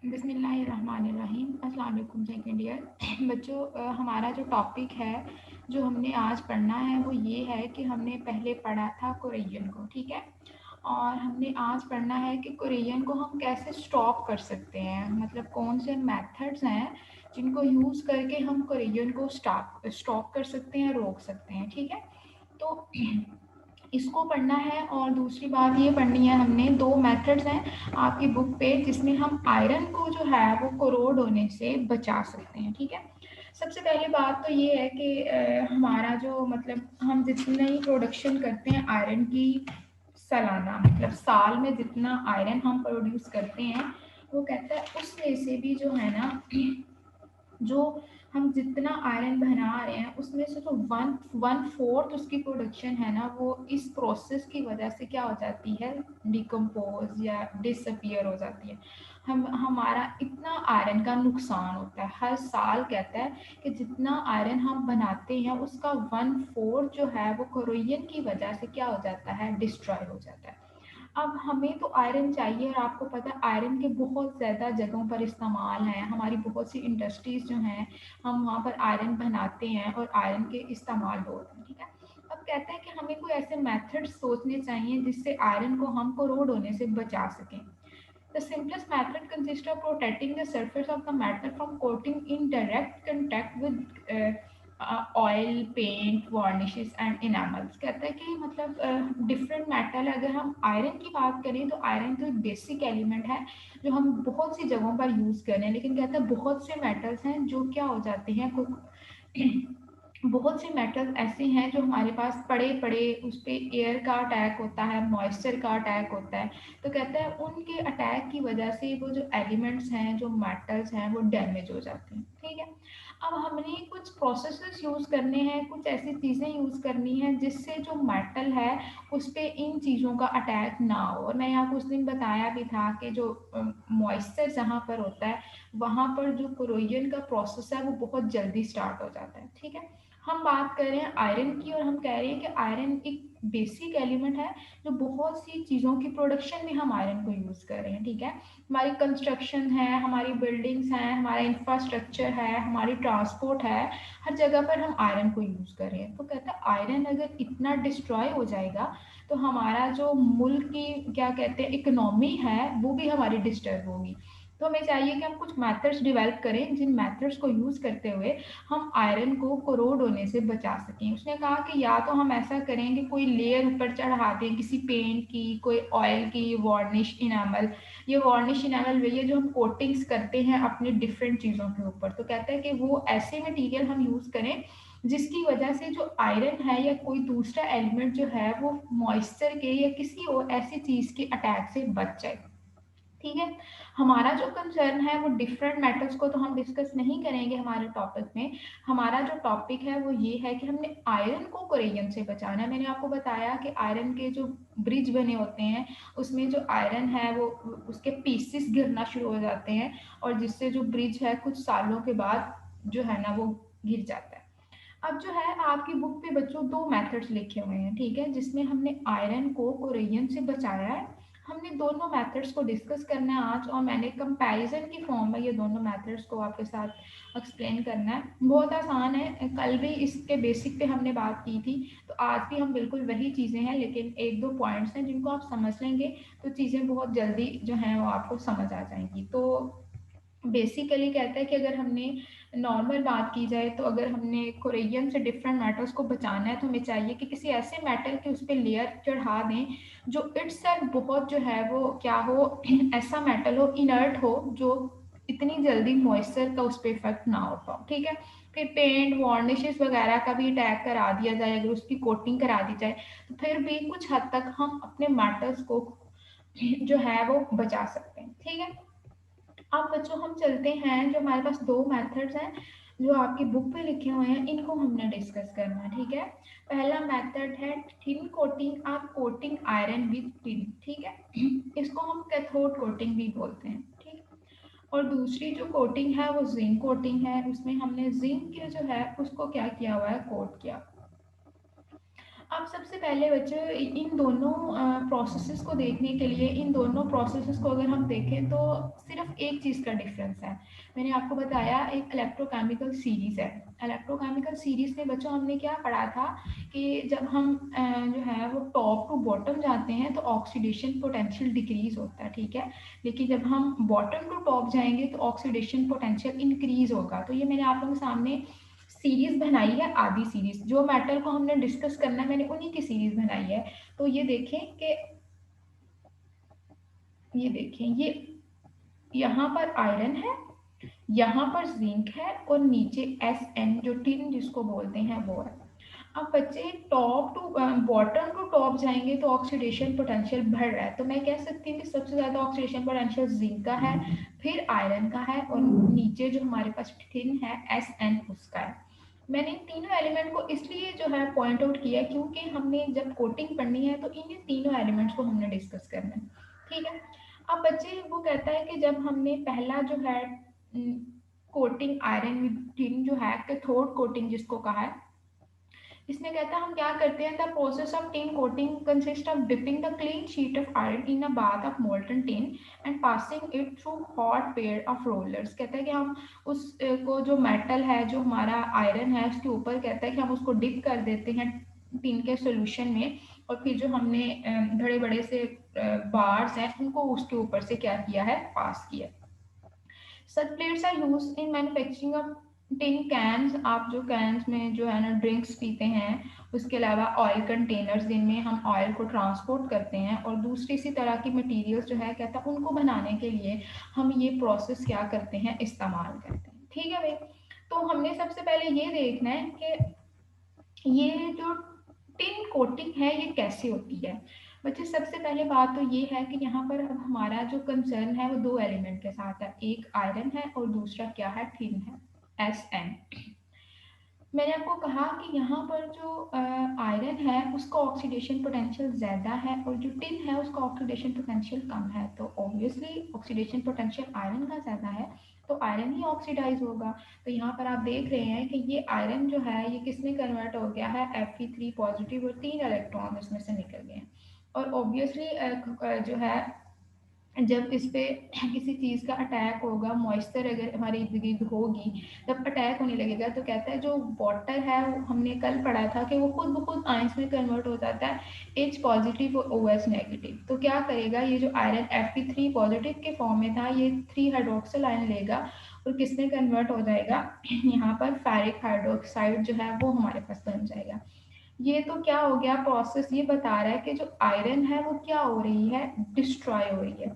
बिस्मिल्लाहिर्रहमानिर्रहीम। अस्सलाम वालेकुम सेकंड ईयर बच्चों, हमारा जो टॉपिक है जो हमने आज पढ़ना है वो ये है कि हमने पहले पढ़ा था कोरियन को, ठीक है। और हमने आज पढ़ना है कि कोरियन को हम कैसे स्टॉप कर सकते हैं, मतलब कौन से मेथड्स हैं जिनको यूज़ करके हम कोरियन को स्टॉप कर सकते हैं, रोक सकते हैं, ठीक है। तो इसको पढ़ना है। और दूसरी बात ये पढ़नी है, हमने दो मेथड्स हैं आपकी बुक पे जिसमें हम आयरन को जो है वो कोरोड होने से बचा सकते हैं, ठीक है। सबसे पहली बात तो ये है कि हमारा जो मतलब हम जितनी ही प्रोडक्शन करते हैं आयरन की सालाना, मतलब साल में जितना आयरन हम प्रोड्यूस करते हैं, वो कहता है उसमें से भी जो है ना, जो हम जितना आयरन बना रहे हैं उसमें से जो वन फोर्थ उसकी प्रोडक्शन है ना, वो इस प्रोसेस की वजह से क्या हो जाती है, डिकम्पोज या डिसअपियर हो जाती है। हम हमारा इतना आयरन का नुकसान होता है हर साल। कहता है कि जितना आयरन हम बनाते हैं उसका वन फोर्थ जो है वो कोरोजन की वजह से क्या हो जाता है, डिस्ट्रॉय हो जाता है। अब हमें तो आयरन चाहिए, और आपको पता है आयरन के बहुत ज़्यादा जगहों पर इस्तेमाल हैं, हमारी बहुत सी इंडस्ट्रीज़ जो हैं हम वहाँ पर आयरन बनाते हैं और आयरन के इस्तेमाल होते हैं, ठीक है। अब कहते हैं कि हमें कोई ऐसे मेथड्स सोचने चाहिए जिससे आयरन को हम कोरोड होने से बचा सकें। The simplest method consists of protecting the surface of the metal from coating in direct contact with oil, paint, varnishes and enamels. कहता है कि मतलब डिफरेंट मेटल, अगर हम आयरन की बात करें तो आयरन तो एक बेसिक एलिमेंट है जो हम बहुत सी जगहों पर यूज़ कर रहे हैं, लेकिन कहता है बहुत से मेटल्स हैं जो क्या हो जाते हैं बहुत से मेटल्स ऐसे हैं जो हमारे पास पड़े पड़े उस पर एयर का अटैक होता है, मॉइस्चर का अटैक होता है। तो कहता है उनके अटैक की वजह से वो जो एलिमेंट्स हैं, जो मेटल्स हैं, वो डैमेज हो जाते हैं, ठीक है। अब हमने कुछ प्रोसेसेस यूज़ करने हैं, कुछ ऐसी चीज़ें यूज़ करनी है जिससे जो मेटल है उस पर इन चीज़ों का अटैक ना हो। और मैं यहाँ कुछ दिन बताया भी था कि जो मॉइस्चर जहाँ पर होता है वहाँ पर जो कोरोजन का प्रोसेस है वो बहुत जल्दी स्टार्ट हो जाता है, ठीक है। हम बात कर रहे हैं आयरन की, और हम कह रहे हैं कि आयरन एक बेसिक एलिमेंट है जो बहुत सी चीज़ों की प्रोडक्शन में हम आयरन को यूज़ कर रहे हैं, ठीक है। हमारी कंस्ट्रक्शन है, हमारी बिल्डिंग्स हैं, हमारा इंफ्रास्ट्रक्चर है, हमारी ट्रांसपोर्ट है, हर जगह पर हम आयरन को यूज़ कर रहे हैं। तो कहता है आयरन अगर इतना डिस्ट्रॉय हो जाएगा तो हमारा जो मुल्क की क्या कहते हैं इकोनॉमी है वो भी हमारी डिस्टर्ब होगी। तो हमें चाहिए कि हम कुछ मेथड्स डेवलप करें जिन मेथड्स को यूज़ करते हुए हम आयरन को कोरोड होने से बचा सकें। उसने कहा कि या तो हम ऐसा करें कि कोई लेयर ऊपर चढ़ा दें किसी पेंट की, कोई ऑयल की, वार्निश इनामल। ये वार्निश इनामल वही है जो हम कोटिंग्स करते हैं अपनी डिफरेंट चीज़ों के ऊपर। तो कहता है कि वो ऐसे मटेरियल हम यूज़ करें जिसकी वजह से जो आयरन है या कोई दूसरा एलिमेंट जो है वो मॉइस्चर के या किसी और ऐसी चीज़ के अटैक से बच जाए, ठीक है। हमारा जो कंसर्न है वो डिफरेंट मेटल्स को तो हम डिस्कस नहीं करेंगे हमारे टॉपिक में। हमारा जो टॉपिक है वो ये है कि हमने आयरन को कोरेजन से बचाना है। मैंने आपको बताया कि आयरन के जो ब्रिज बने होते हैं उसमें जो आयरन है वो उसके पीसेस गिरना शुरू हो जाते हैं, और जिससे जो ब्रिज है कुछ सालों के बाद जो है ना वो गिर जाता है। अब जो है आपकी बुक पे बच्चों दो मेथड्स लिखे हुए हैं, ठीक है, जिसमें हमने आयरन को कोरेजन से बचाया है। हमने दोनों मेथड्स को डिस्कस करना है आज, और मैंने कंपैरिजन की फॉर्म में ये दोनों मेथड्स को आपके साथ एक्सप्लेन करना है। बहुत आसान है, कल भी इसके बेसिक पे हमने बात की थी, तो आज भी हम बिल्कुल वही चीज़ें हैं, लेकिन एक दो पॉइंट्स हैं जिनको आप समझ लेंगे तो चीज़ें बहुत जल्दी जो हैं वो आपको समझ आ जाएंगी। तो बेसिकली कहता है कि अगर हमने नॉर्मल बात की जाए तो अगर हमने कोरेजन से डिफरेंट मेटल्स को बचाना है तो हमें चाहिए कि किसी ऐसे मेटल के उस पर लेयर चढ़ा दें जो इट्सेल्फ बहुत जो है वो क्या हो, ऐसा मेटल हो, इनर्ट हो, जो इतनी जल्दी मॉइस्चर का उस पर इफेक्ट ना हो पाओ, ठीक है। फिर पेंट वार्निशेस वगैरह का भी अटैक करा दिया जाए, अगर उसकी कोटिंग करा दी जाए तो फिर भी कुछ हद तक हम अपने मेटल्स को जो है वो बचा सकते हैं, ठीक है। अब बच्चों हम चलते हैं, जो हमारे पास दो मेथड्स हैं जो आपकी बुक पे लिखे हुए हैं इनको हमने डिस्कस करना है, ठीक है। पहला मेथड है थिन कोटिंग, आप कोटिंग आयरन विद टिन, ठीक है। इसको हम कैथोड कोटिंग भी बोलते हैं, ठीक। और दूसरी जो कोटिंग है वो जिंक कोटिंग है, उसमें हमने जिंक के जो है उसको क्या किया हुआ है, कोट किया। अब सबसे पहले बच्चों इन दोनों प्रोसेसेस को देखने के लिए, इन दोनों प्रोसेसेस को अगर हम देखें तो सिर्फ एक चीज़ का डिफरेंस है। मैंने आपको बताया एक इलेक्ट्रोकेमिकल सीरीज है। इलेक्ट्रोकेमिकल सीरीज में बच्चों हमने क्या पढ़ा था कि जब हम जो है वो टॉप टू बॉटम जाते हैं तो ऑक्सीडेशन पोटेंशियल डिक्रीज होता है, ठीक है। लेकिन जब हम बॉटम टू टॉप जाएंगे तो ऑक्सीडेशन पोटेंशियल इंक्रीज होगा। तो ये मैंने आप लोगों के सामने सीरीज बनाई है, आधी सीरीज जो मेटल को हमने डिस्कस करना है मैंने उन्हीं की सीरीज बनाई है। तो ये देखें कि ये देखें, ये यहाँ पर आयरन है, यहाँ पर जिंक है और नीचे एस जो टिन जिसको बोलते हैं वो है। अब बच्चे top to bottom to top जाएंगे तो ऑक्सीडेशन पोटेंशियल बढ़ रहा है, तो मैं कह सकती हूँ कि सबसे ज्यादा ऑक्सीडेशन पोटेंशियल जिंक का है, फिर आयरन का है और नीचे जो हमारे पास टिन है एस उसका है। मैंने तीनों एलिमेंट को इसलिए जो है पॉइंट आउट किया क्योंकि हमने जब कोटिंग पढ़नी है तो इन तीनों एलिमेंट्स को हमने डिस्कस करना है, ठीक है। अब बच्चे वो कहता है कि जब हमने पहला जो है कोटिंग आयरन विद टिन जो है कैथोड कोटिंग जिसको कहा है, इसमें कहता है हम क्या करते हैं, the process of tin coating consist of dipping the clean sheet of iron in a bath of molten tin and passing it through hot pair of rollers. कहता है कि हम उस को जो मेटल है जो हमारा आयरन है उसके ऊपर कहता है कि हम उसको डिप कर देते हैं टिन के सोल्यूशन में, और फिर जो हमने बड़े बड़े से बार्स हैं उनको उसके ऊपर से क्या किया है, पास किया। Such plates are used in manufacturing of tin cans. आप जो कैंस में जो है ना ड्रिंक्स पीते हैं, उसके अलावा ऑयल कंटेनर्स जिनमें हम ऑयल को ट्रांसपोर्ट करते हैं, और दूसरी इसी तरह की मटेरियल्स जो है कहता है उनको बनाने के लिए हम ये प्रोसेस क्या करते हैं, इस्तेमाल करते हैं, ठीक है भाई। तो हमने सबसे पहले ये देखना है कि ये जो टिन कोटिंग है ये कैसे होती है। बच्चे सबसे पहले बात तो ये है कि यहाँ पर अब हमारा जो कंसर्न है वो दो एलिमेंट के साथ है, एक आयरन है और दूसरा क्या है, टिन है, एस मैंने आपको कहा कि यहाँ पर जो आयरन है उसका ऑक्सीडेशन पोटेंशियल ज़्यादा है और जो टिन है उसका ऑक्सीडेशन पोटेंशियल कम है, तो ऑब्वियसली ऑक्सीडेशन पोटेंशियल आयरन का ज़्यादा है तो आयरन ही ऑक्सीडाइज होगा। तो यहाँ पर आप देख रहे हैं कि ये आयरन जो है ये किसमें कन्वर्ट हो गया है, Fe3 पॉजिटिव और 3 इलेक्ट्रॉन इसमें से निकल गए हैं। और ऑब्वियसली जो है जब इस पे किसी चीज़ का अटैक होगा, मॉइस्चर अगर हमारे इर्द गिर्द होगी तब अटैक होने लगेगा, तो कहता है जो वाटर है वो हमने कल पढ़ा था कि वो खुद ब खुद आयंस में कन्वर्ट हो जाता है एच पॉजिटिव और ओ एच नेगेटिव। तो क्या करेगा, ये जो आयरन Fe3 पॉजिटिव के फॉर्म में था ये 3 हाइड्रोक्सिल आयन लेगा और किस में कन्वर्ट हो जाएगा, यहाँ पर फेरिक हाइड्रोक्साइड जो है वो हमारे पास बन जाएगा। ये तो क्या हो गया, प्रोसेस ये बता रहा है कि जो आयरन है वो क्या हो रही है, डिस्ट्रॉय हो रही है।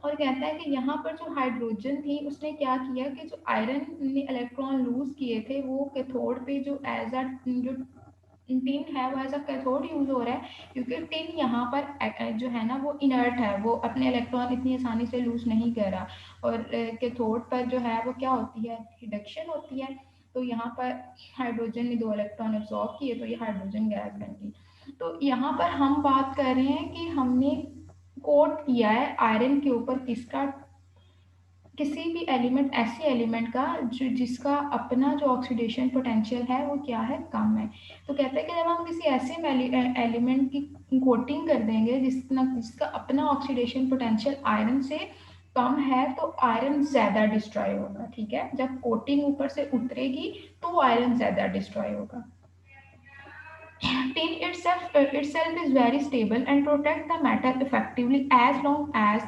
और कहता है कि यहाँ पर जो हाइड्रोजन थी उसने क्या किया कि जो आयरन ने इलेक्ट्रॉन लूज किए थे वो कैथोड पे जो एज अ जो टिन है वो एज अ कैथोड यूज हो रहा है, क्योंकि टिन यहाँ पर जो है ना वो इनर्ट है, वो अपने इलेक्ट्रॉन इतनी आसानी से लूज नहीं कर रहा, और कैथोड पर जो है वो क्या होती है, रिडक्शन होती है। तो यहाँ पर हाइड्रोजन ने 2 इलेक्ट्रॉन एब्जॉर्ब किए तो ये हाइड्रोजन गैस बन गई। तो यहाँ पर हम बात कर रहे हैं कि हमने कोट किया है आयरन के ऊपर किसका, किसी भी एलिमेंट, ऐसे एलिमेंट का जो जिसका अपना जो ऑक्सीडेशन पोटेंशियल है वो क्या है, कम है। तो कहते हैं कि जब हम किसी ऐसे एलिमेंट की कोटिंग कर देंगे जिसका अपना ऑक्सीडेशन पोटेंशियल आयरन से कम है तो आयरन ज्यादा डिस्ट्रॉय होगा, ठीक है। जब कोटिंग ऊपर से उतरेगी तो आयरन ज्यादा डिस्ट्रॉय होगा। Tin itself is very stable and protect the metal effectively as long as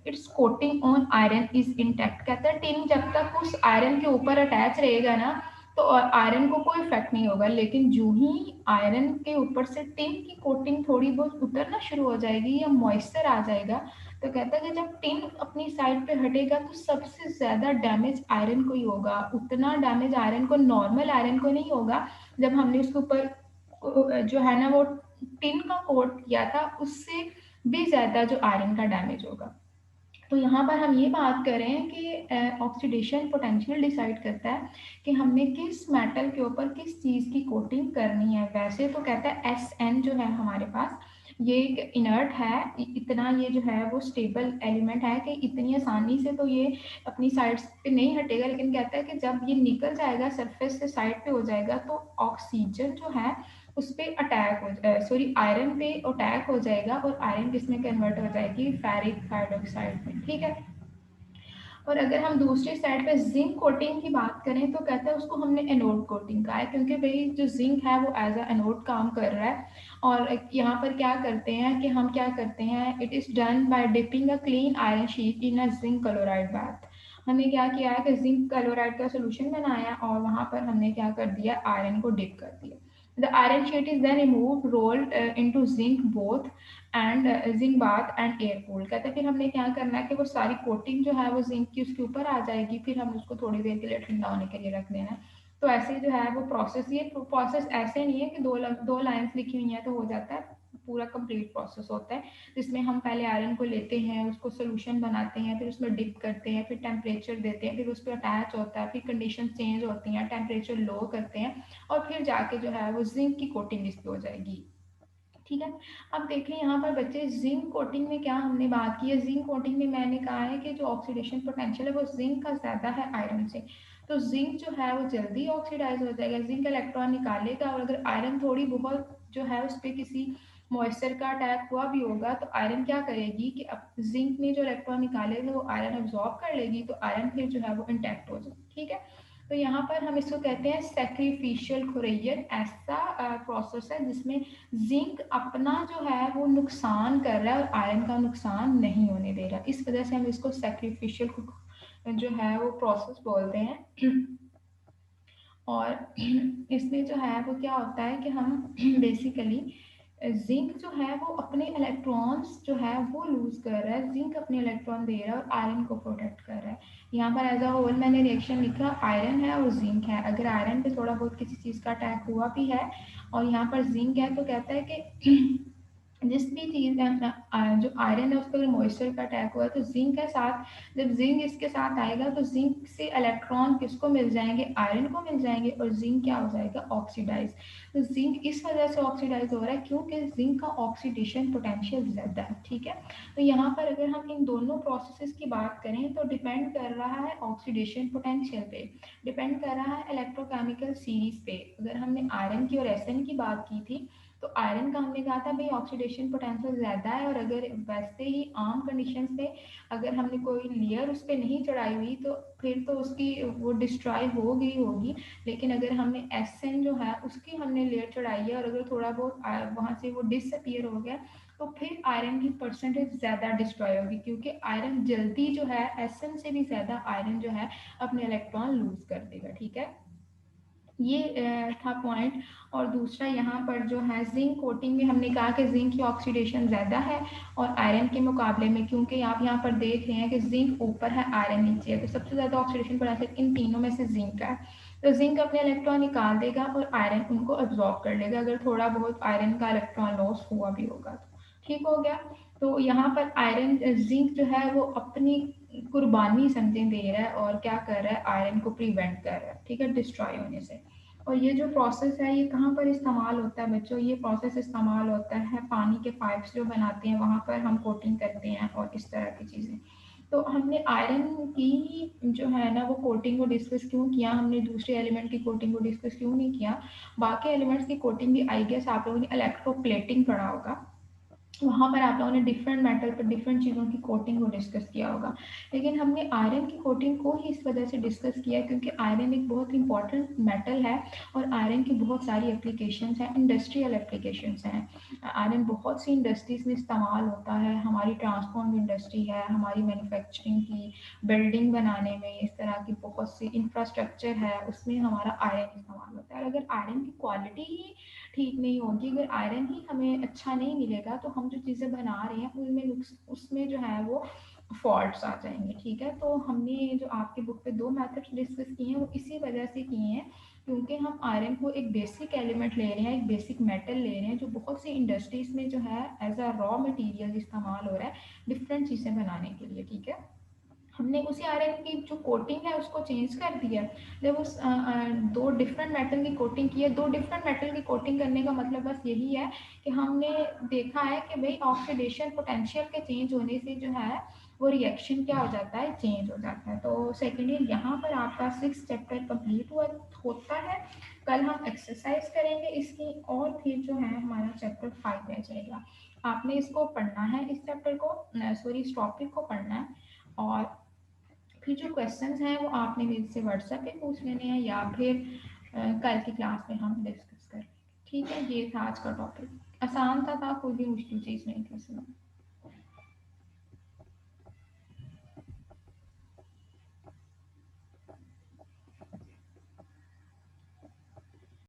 its coating on iron is intact। कहता है टिन जब तक उस आयरन के ऊपर अटैच रहेगा ना तो आयरन को कोई इफेक्ट नहीं होगा, लेकिन जो ही आयरन के ऊपर से टिन की कोटिंग थोड़ी बहुत उतरना शुरू हो जाएगी या मॉइस्चर आ जाएगा, तो कहता है कि जब टिन अपनी साइड पे हटेगा तो सबसे ज्यादा डैमेज आयरन को ही होगा, उतना डैमेज आयरन को, नॉर्मल आयरन को नहीं होगा। जब हमने उसके ऊपर जो है ना वो टिन का कोट किया था उससे भी ज्यादा जो आयरन का डैमेज होगा। तो यहाँ पर हम ये बात कर रहे हैं कि ऑक्सीडेशन पोटेंशियल डिसाइड करता है कि हमने किस मेटल के ऊपर किस चीज़ की कोटिंग करनी है। वैसे तो कहता है Sn जो है हमारे पास ये एक इनर्ट है, इतना ये जो है वो स्टेबल एलिमेंट है कि इतनी आसानी से तो ये अपनी साइड पे नहीं हटेगा, लेकिन कहता है कि जब ये निकल जाएगा सरफेस से साइड पे हो जाएगा तो ऑक्सीजन जो है उस पर अटैक हो सॉरी आयरन पे अटैक हो जाएगा और आयरन किसमें कन्वर्ट हो जाएगी, फेरिक हाइड्रोक्साइड में, ठीक है। और अगर हम दूसरी साइड पे जिंक कोटिंग की बात करें तो कहते हैं उसको हमने एनोड कोटिंग का है, क्योंकि भाई जो जिंक है वो एज अ एनोड काम कर रहा है। और यहाँ पर क्या करते हैं कि हम क्या करते हैं, it is done by dipping a clean iron sheet in a zinc chloride bath. हमने क्या किया है कि जिंक क्लोराइड का सोल्यूशन बनाया और वहाँ पर हमने क्या कर दिया, आयरन को डिप कर दिया। The iron sheet is then removed rolled into zinc bath and zinc bath and air cool. कहते हैं फिर हमने क्या करना है कि वो सारी कोटिंग जो है वो जिंक की उसके ऊपर आ जाएगी, फिर हम उसको थोड़ी देर के लिए ठंडा होने के लिए रख देना है। तो ऐसे जो है वो प्रोसेस, ये प्रोसेस ऐसे नहीं है कि दो लाइन्स लिखी हुई हैं तो हो जाता है, पूरा कंप्लीट प्रोसेस होता है जिसमें हम पहले आयरन को लेते हैं, उसको सोल्यूशन बनाते हैं, फिर उसमें डिप करते हैं, फिर टेम्परेचर देते हैं, फिर उस पर अटैच होता है, फिर कंडीशन चेंज होती हैं, टेम्परेचर लो करते हैं और फिर जाके जो है वो जिंक की कोटिंग इस पर हो जाएगी, ठीक है। अब देखें यहाँ पर बच्चे जिंक कोटिंग में क्या हमने बात की है, जिंक कोटिंग में मैंने कहा है कि जो ऑक्सीडेशन पोटेंशियल है वो जिंक का ज़्यादा है आयरन से। तो जिंक जो है वो जल्दी ऑक्सीडाइज हो जाएगा, जिंक इलेक्ट्रॉन निकालेगा, और अगर आयरन थोड़ी बहुत जो है उस पर किसी मॉइस्चर का अटैक हुआ भी होगा तो आयरन क्या करेगी कि अब जिंक ने जो इलेक्ट्रॉन निकालेगा वो आयरन एब्जॉर्ब कर लेगी, तो आयरन फिर जो है वो इंटैक्ट हो जाएगी, ठीक है। तो यहाँ पर हम इसको कहते हैं सैक्रिफिशियल खुरैयन, ऐसा प्रोसेस है जिसमें जिंक अपना जो है वो नुकसान कर रहा है और आयरन का नुकसान नहीं होने दे रहा, इस वजह से हम इसको सैक्रिफिशियल जो है वो प्रोसेस बोलते हैं। और इसमें जो है वो क्या होता है कि हम बेसिकली जिंक जो है वो अपने इलेक्ट्रॉन्स जो है वो लूज कर रहा है, जिंक अपने इलेक्ट्रॉन दे रहा है और आयरन को प्रोटेक्ट कर रहा है। यहाँ पर एज अ होल मैंने रिएक्शन लिखा, आयरन है और जिंक है, अगर आयरन पे थोड़ा बहुत किसी चीज़ का अटैक हुआ भी है और यहाँ पर जिंक है तो कहता है कि जिस भी चीज़ है जो आयरन है उस पर मॉइस्चर का अटैक हुआ है तो जिंक के साथ, जब जिंक इसके साथ आएगा तो जिंक से इलेक्ट्रॉन किसको मिल जाएंगे, आयरन को मिल जाएंगे और जिंक क्या हो जाएगा, ऑक्सीडाइज। तो जिंक इस वजह से ऑक्सीडाइज हो रहा है क्योंकि जिंक का ऑक्सीडेशन पोटेंशियल ज़्यादा है, ठीक है। तो यहाँ पर अगर हम इन दोनों प्रोसेसेस की बात करें तो डिपेंड कर रहा है ऑक्सीडेशन पोटेंशियल पे, डिपेंड कर रहा है इलेक्ट्रोकेमिकल सीरीज पे। अगर हमने आयरन की और एसएन की बात की थी तो आयरन का हमने कहा था भाई ऑक्सीडेशन पोटेंशियल ज़्यादा है, और अगर वैसे ही आम कंडीशंस पे अगर हमने कोई लेयर उस पर नहीं चढ़ाई हुई तो फिर तो उसकी वो डिस्ट्रॉय हो गई होगी। लेकिन अगर हमने एसएन जो है उसकी हमने लेयर चढ़ाई है और अगर थोड़ा बहुत वहाँ से वो डिसअपियर हो गया तो फिर आयरन की परसेंटेज ज़्यादा डिस्ट्रॉय होगी, क्योंकि आयरन जल्दी जो है एसएन से भी ज़्यादा आयरन जो है अपने इलेक्ट्रॉन लूज कर देगा, ठीक है। ये था पॉइंट। और दूसरा यहाँ पर जो है जिंक कोटिंग में हमने कहा कि जिंक की ऑक्सीडेशन ज़्यादा है और आयरन के मुकाबले में, क्योंकि आप यहाँ पर देख रहे हैं कि जिंक ऊपर है आयरन नीचे है, तो सबसे ज़्यादा ऑक्सीडेशन पोटेंशियल इन तीनों में से जिंक का है। तो जिंक अपने इलेक्ट्रॉन निकाल देगा और आयरन उनको अब्जॉर्ब कर लेगा, अगर थोड़ा बहुत आयरन का इलेक्ट्रॉन लॉस हुआ भी होगा तो ठीक हो गया। तो यहाँ पर आयरन जिंक जो है वो अपनी कुर्बानी समझें दे रहा है और क्या कर रहा है, आयरन को प्रिवेंट कर रहा है, ठीक है, डिस्ट्रॉय होने से। और ये जो प्रोसेस है ये कहाँ पर इस्तेमाल होता है बच्चों, ये प्रोसेस इस्तेमाल होता है पानी के पाइप्स जो बनाते हैं वहाँ पर हम कोटिंग करते हैं और इस तरह की चीज़ें। तो हमने आयरन की जो है ना वो कोटिंग को डिस्कस क्यों किया, हमने दूसरे एलिमेंट की कोटिंग को डिस्कस क्यों नहीं किया। बाकी एलिमेंट्स की कोटिंग भी आई गेस आप लोगों ने इलेक्ट्रोप्लेटिंग पढ़ा होगा, वहाँ पर आप लोगों ने डिफरेंट मेटल पर डिफरेंट चीज़ों की कोटिंग को डिस्कस किया होगा। लेकिन हमने आयरन की कोटिंग को ही इस वजह से डिस्कस किया क्योंकि आयरन एक बहुत इंपॉर्टेंट मेटल है और आयरन की बहुत सारी एप्लीकेशंस हैं, इंडस्ट्रियल एप्लीकेशंस हैं। आयरन बहुत सी इंडस्ट्रीज में इस्तेमाल होता है, हमारी ट्रांसपोर्ट इंडस्ट्री है, हमारी मैन्युफैक्चरिंग की, बिल्डिंग बनाने में, इस तरह की बहुत सी इंफ्रास्ट्रक्चर है उसमें हमारा आयरन इस्तेमाल होता है। और अगर आयरन की क्वालिटी ही ठीक नहीं होगी, अगर आयरन ही हमें अच्छा नहीं मिलेगा तो हम जो चीज़ें बना रहे हैं उनमें उसमें जो है वो फॉल्ट्स आ जाएंगे, ठीक है। तो हमने जो आपके बुक पे दो मेथड्स डिस्कस किए हैं वो इसी वजह से किए हैं क्योंकि हम आयरन को एक बेसिक एलिमेंट ले रहे हैं, एक बेसिक मेटल ले रहे हैं जो बहुत सी इंडस्ट्रीज में जो है एज अ रॉ मटेरियल इस्तेमाल हो रहा है डिफरेंट चीज़ें बनाने के लिए, ठीक है। हमने उसी आयरन की जो कोटिंग है उसको चेंज कर दिया। जब उस दो डिफरेंट मेटल की कोटिंग की है, दो डिफरेंट मेटल की कोटिंग करने का मतलब बस यही है कि हमने देखा है कि भाई ऑक्सीडेशन पोटेंशियल के चेंज होने से जो है वो रिएक्शन क्या हो जाता है, चेंज हो जाता है। तो सेकेंड ईयर यहाँ पर आपका 6 चैप्टर कंप्लीट हुआ होता है। कल हम एक्सरसाइज करेंगे इसकी, और फिर जो है हमारा चैप्टर 5 रह जाएगा। आपने इसको पढ़ना है, इस चैप्टर को, सॉरी इस टॉपिक को पढ़ना है, और फिर जो क्वेश्चंस हैं वो आपने मेरे से व्हाट्सएप पे पूछ लेने हैं, या फिर कल की क्लास में हम डिस्कस करें। ठीक है, ये था आज का टॉपिक। आसान था कोई भी मुश्किल चीज़ नहीं थी इसमें।